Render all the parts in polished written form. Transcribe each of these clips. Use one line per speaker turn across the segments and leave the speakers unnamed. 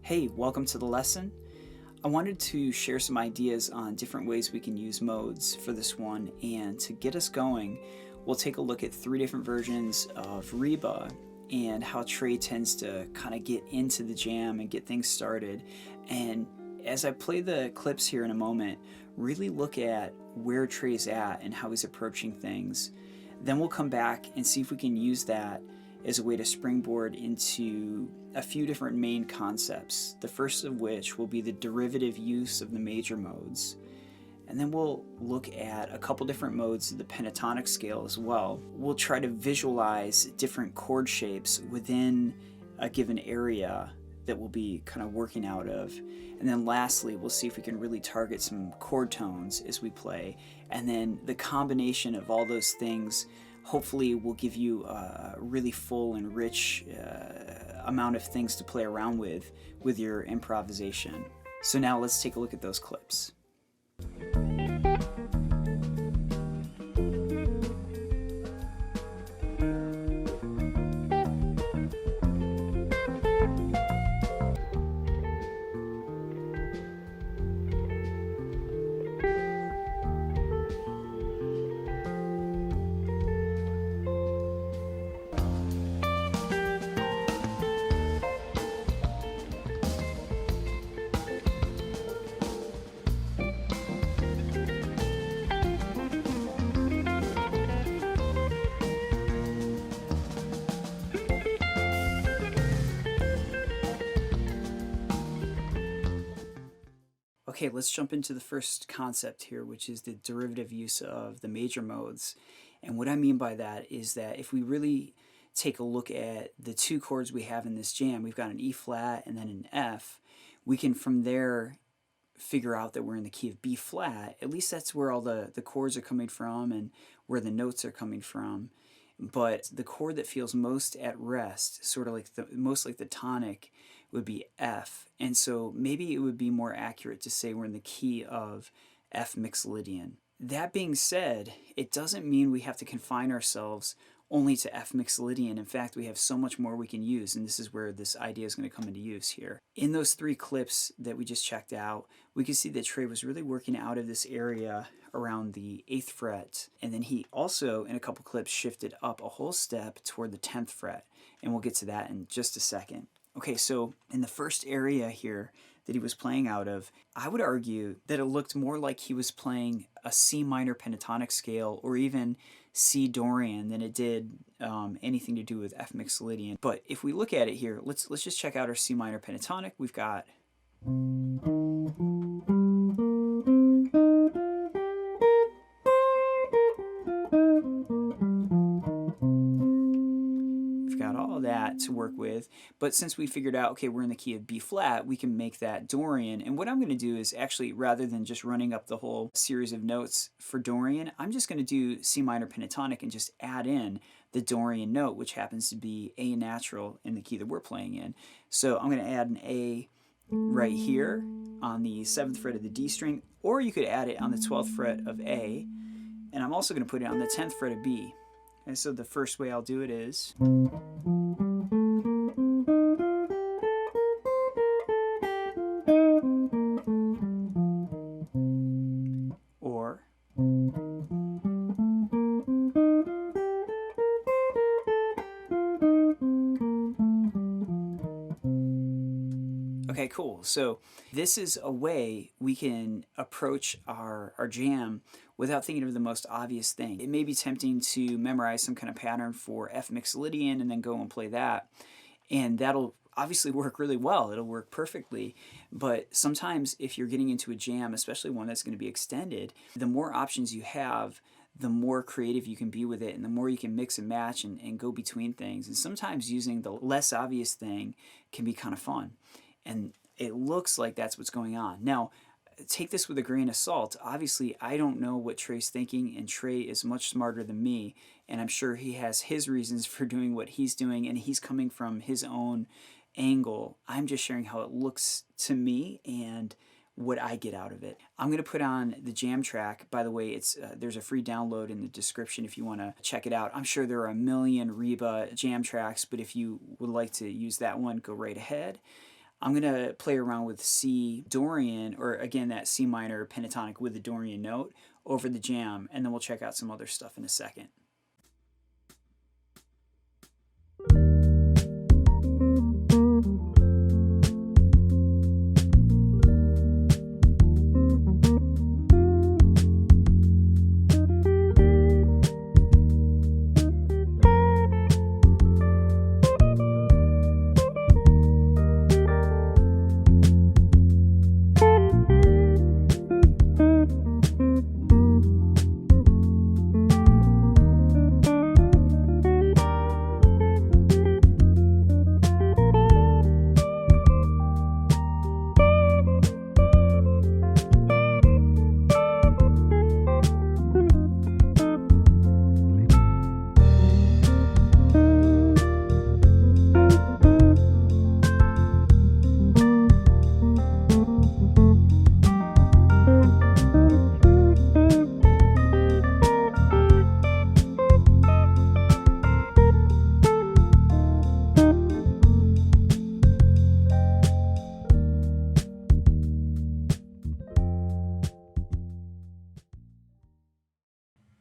Hey, welcome to the lesson. I wanted to share some ideas on different ways we can use modes for this one, and to get us going, we'll take a look at 3 different versions of Reba and how Trey tends to kind of get into the jam and get things started. And as I play the clips here in a moment, really look at where Trey's at and how he's approaching things. Then we'll come back and see if we can use that as a way to springboard into a few different main concepts, the first of which will be the derivative use of the major modes. And then we'll look at a couple different modes of the pentatonic scale as well. We'll try to visualize different chord shapes within a given area that we'll be kind of working out of. And then lastly, we'll see if we can really target some chord tones as we play. And then the combination of all those things hopefully will give you a really full and rich amount of things to play around with your improvisation. So now let's take a look at those clips. Okay, let's jump into the first concept here, which is the derivative use of the major modes. And what I mean by that is that if we really take a look at the 2 chords we have in this jam, we've got an E flat and then an F, we can from there figure out that we're in the key of B flat. At least that's where all the chords are coming from and where the notes are coming from. But the chord that feels most at rest, sort of like most like the tonic, would be F. And so maybe it would be more accurate to say we're in the key of F mixolydian. That being said, it doesn't mean we have to confine ourselves only to F mixolydian. In fact, we have so much more we can use, and this is where this idea is going to come into use here. In those 3 clips that we just checked out, we can see that Trey was really working out of this area around the 8th fret, and then he also, in a couple clips, shifted up a whole step toward the 10th fret, and we'll get to that in just a second. Okay, so in the first area here that he was playing out of, I would argue that it looked more like he was playing a C minor pentatonic scale or even C Dorian than it did anything to do with F mixolydian. But if we look at it here, let's just check out our C minor pentatonic. We've got all that to work with, but since we figured out, okay, we're in the key of B flat, we can make that Dorian. And what I'm going to do is actually, rather than just running up the whole series of notes for Dorian, I'm just going to do C minor pentatonic and just add in the Dorian note, which happens to be A natural in the key that we're playing in. So I'm going to add an A right here on the 7th fret of the D string, or you could add it on the 12th fret of A, and I'm also going to put it on the 10th fret of B. And so the first way I'll do it is or okay, cool. So this is a way we can approach our jam without thinking of the most obvious thing. It may be tempting to memorize some kind of pattern for F mixolydian and then go and play that. And that'll obviously work really well. It'll work perfectly. But sometimes if you're getting into a jam, especially one that's going to be extended, the more options you have, the more creative you can be with it, and the more you can mix and match and go between things. And sometimes using the less obvious thing can be kind of fun. And it looks like that's what's going on. Now, take this with a grain of salt. Obviously, I don't know what Trey's thinking, and Trey is much smarter than me, and I'm sure he has his reasons for doing what he's doing, and he's coming from his own angle. I'm just sharing how it looks to me and what I get out of it. I'm going to put on the jam track. By the way, it's there's a free download in the description if you want to check it out. I'm sure there are a million Reba jam tracks, but if you would like to use that one, go right ahead. I'm going to play around with C Dorian, or again, that C minor pentatonic with the Dorian note over the jam, and then we'll check out some other stuff in a second.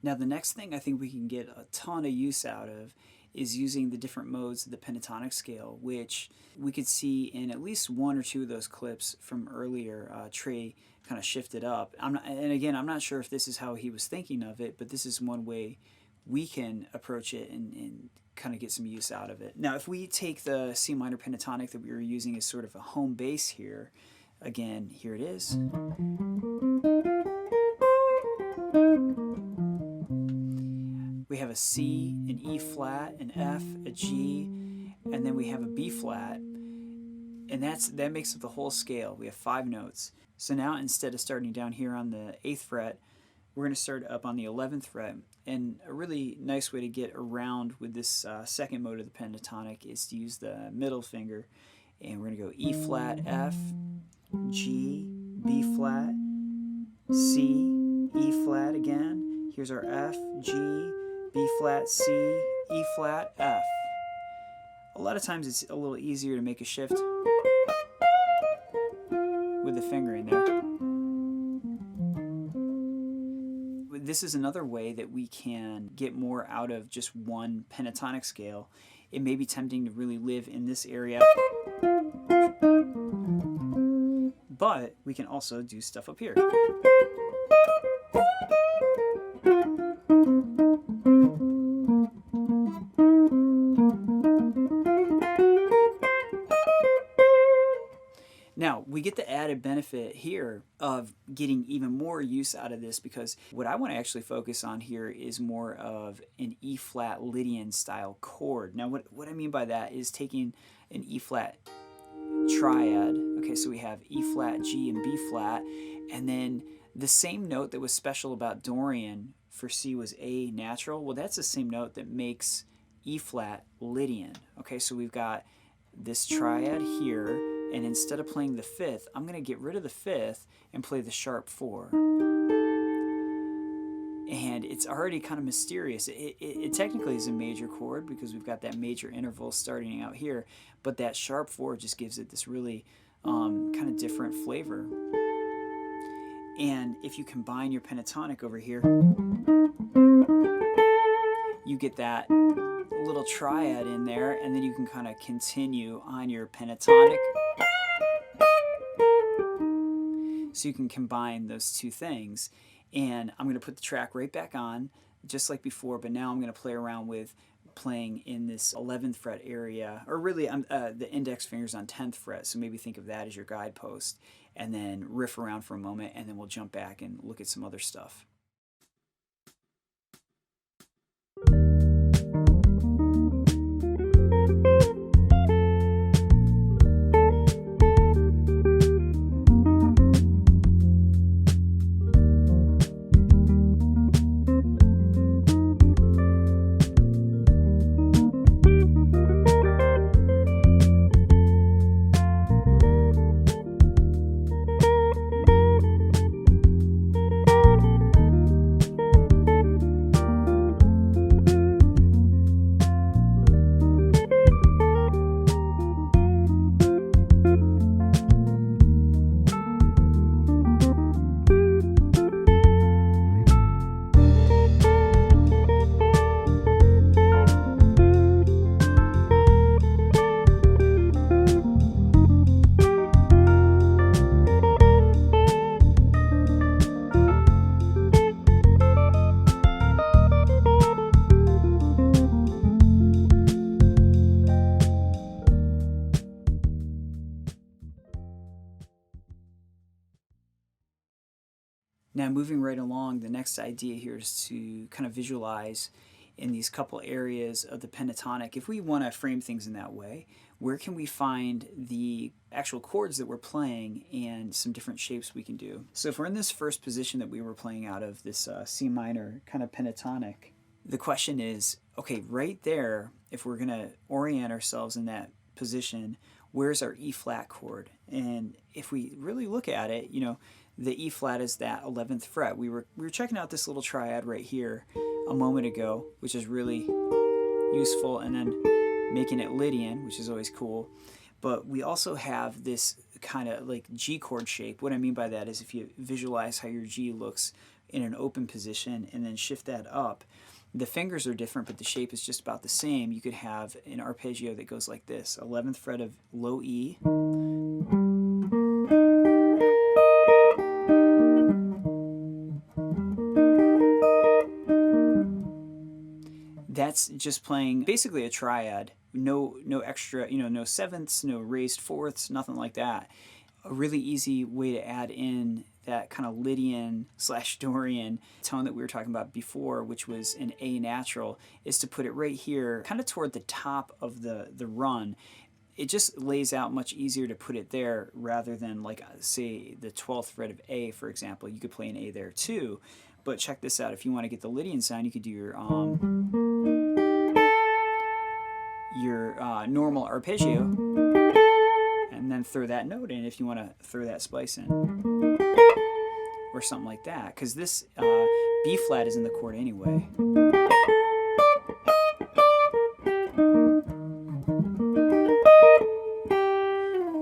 Now, the next thing I think we can get a ton of use out of is using the different modes of the pentatonic scale, which we could see in at least one or two of those clips from earlier. Trey kind of shifted up. And again, I'm not sure if this is how he was thinking of it, but this is one way we can approach it and kind of get some use out of it. Now, if we take the C minor pentatonic that we were using as sort of a home base here, again, here it is. We have a C, an E flat, an F, a G, and then we have a B flat, and that makes up the whole scale. We have 5 notes. So now, instead of starting down here on the 8th fret, we're going to start up on the 11th fret. And a really nice way to get around with this second mode of the pentatonic is to use the middle finger, and we're going to go E flat, F, G, B flat, C, E flat again. Here's our F, G, B flat, C, E flat, F. A lot of times it's a little easier to make a shift with the finger in there. This is another way that we can get more out of just one pentatonic scale. It may be tempting to really live in this area, but we can also do stuff up here. Now, we get the added benefit here of getting even more use out of this, because what I want to actually focus on here is more of an E flat Lydian style chord. Now, what I mean by that is taking an E flat triad. Okay, so we have E flat, G, and B flat, and then the same note that was special about Dorian for C was A natural. Well, that's the same note that makes E flat Lydian. Okay, so we've got this triad here, and instead of playing the 5th, I'm going to get rid of the 5th and play the sharp 4. And it's already kind of mysterious. It technically is a major chord because we've got that major interval starting out here, but that sharp 4 just gives it this really kind of different flavor. And if you combine your pentatonic over here, you get that little triad in there, and then you can kind of continue on your pentatonic. So you can combine those two things. And I'm going to put the track right back on, just like before, but now I'm going to play around with playing in this 11th fret area, or really the index finger's on 10th fret, so maybe think of that as your guidepost, and then riff around for a moment, and then we'll jump back and look at some other stuff. Now moving right along, the next idea here is to kind of visualize in these couple areas of the pentatonic. If we want to frame things in that way, where can we find the actual chords that we're playing and some different shapes we can do? So if we're in this first position that we were playing out of, this C minor kind of pentatonic, the question is, okay, right there, if we're going to orient ourselves in that position, where's our E flat chord? And if we really look at it, you know, the E flat is that 11th fret. We were checking out this little triad right here a moment ago, which is really useful, and then making it Lydian, which is always cool. But we also have this kind of like G chord shape. What I mean by that is if you visualize how your G looks in an open position and then shift that up, the fingers are different, but the shape is just about the same. You could have an arpeggio that goes like this: 11th fret of low E, that's just playing basically a triad. No extra, you know, no sevenths, no raised fourths, nothing like that. A really easy way to add in that kind of Lydian / Dorian tone that we were talking about before, which was an A natural, is to put it right here, kind of toward the top of the run. It just lays out much easier to put it there rather than, like, say, the 12th fret of A, for example. You could play an A there too, but check this out. If you want to get the Lydian sound, you could do your normal arpeggio and then throw that note in if you want to throw that splice in, or something like that, because this B flat is in the chord anyway.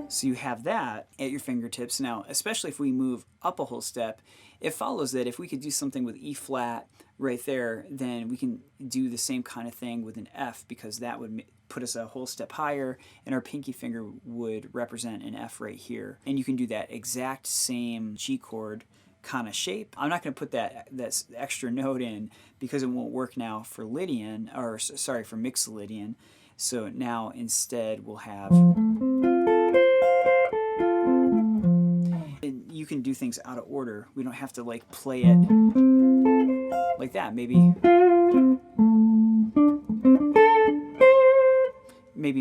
So you have that at your fingertips. Now, especially if we move up a whole step, it follows that if we could do something with E flat right there, then we can do the same kind of thing with an F, because that would put us a whole step higher, and our pinky finger would represent an F right here. And you can do that exact same G chord kind of shape. I'm not going to put that extra note in because it won't work now for Lydian, or sorry, for mixed Lydian. So now instead we'll have... You can do things out of order. We don't have to like play it like that. Maybe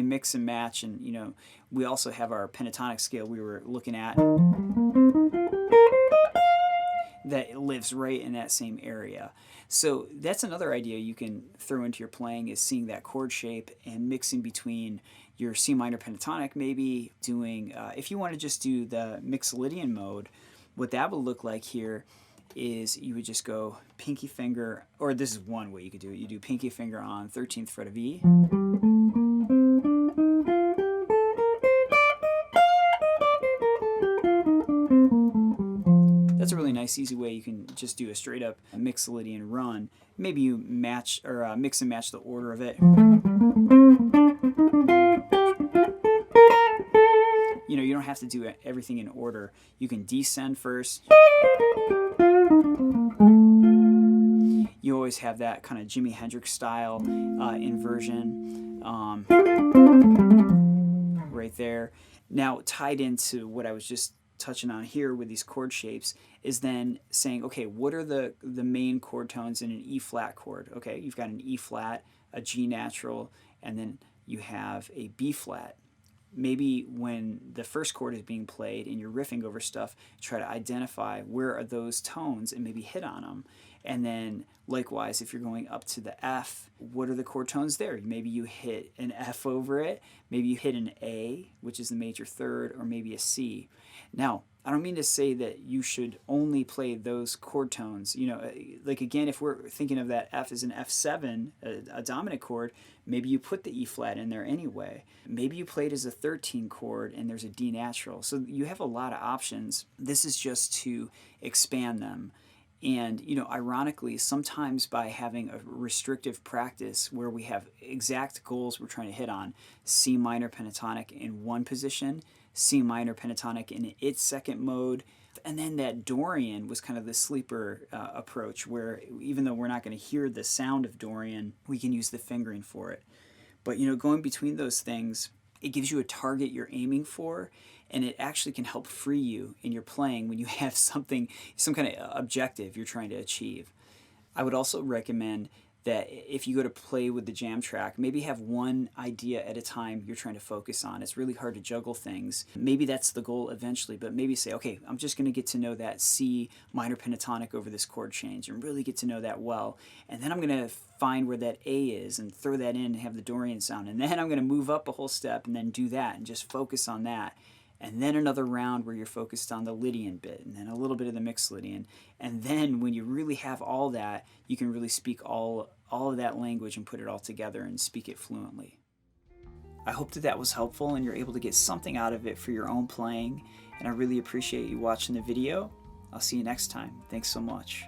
mix and match. And, you know, we also have our pentatonic scale we were looking at that lives right in that same area. So that's another idea you can throw into your playing, is seeing that chord shape and mixing between your C minor pentatonic, maybe doing, if you want to just do the mixed Lydian mode, what that would look like here is you would just go pinky finger, or this is one way you could do it. You do pinky finger on 13th fret of E. That's a really nice, easy way. You can just do a straight up mixed Lydian run. Maybe you match or mix and match the order of it. You know, you don't have to do everything in order. You can descend first. You always have that kind of Jimi Hendrix style inversion right there. Now, tied into what I was just touching on here with these chord shapes is then saying, okay, what are the main chord tones in an E flat chord? Okay, you've got an E flat, a G natural, and then you have a B flat. Maybe when the first chord is being played and you're riffing over stuff, try to identify where are those tones and maybe hit on them. And then likewise, if you're going up to the F, what are the chord tones there? Maybe you hit an F over it, maybe you hit an A, which is the major third, or maybe a C. Now, I don't mean to say that you should only play those chord tones. You know, like again, if we're thinking of that F as an F7, a dominant chord, maybe you put the E flat in there anyway. Maybe you play it as a 13 chord and there's a D natural. So you have a lot of options. This is just to expand them. And, you know, ironically, sometimes by having a restrictive practice where we have exact goals we're trying to hit on, C minor pentatonic in one position, C minor pentatonic in its second mode, and then that Dorian was kind of the sleeper approach, where even though we're not going to hear the sound of Dorian, we can use the fingering for it. But, you know, going between those things, it gives you a target you're aiming for, and it actually can help free you in your playing when you have some kind of objective you're trying to achieve. I would also recommend that if you go to play with the jam track, maybe have one idea at a time you're trying to focus on. It's really hard to juggle things. Maybe that's the goal eventually, but maybe say, okay, I'm just going to get to know that C minor pentatonic over this chord change and really get to know that well. And then I'm going to find where that A is and throw that in and have the Dorian sound. And then I'm going to move up a whole step and then do that and just focus on that. And then another round where you're focused on the Lydian bit, and then a little bit of the mixed Lydian. And then when you really have all that, you can really speak all of that language and put it all together and speak it fluently. I hope that was helpful and you're able to get something out of it for your own playing. And I really appreciate you watching the video. I'll see you next time. Thanks so much.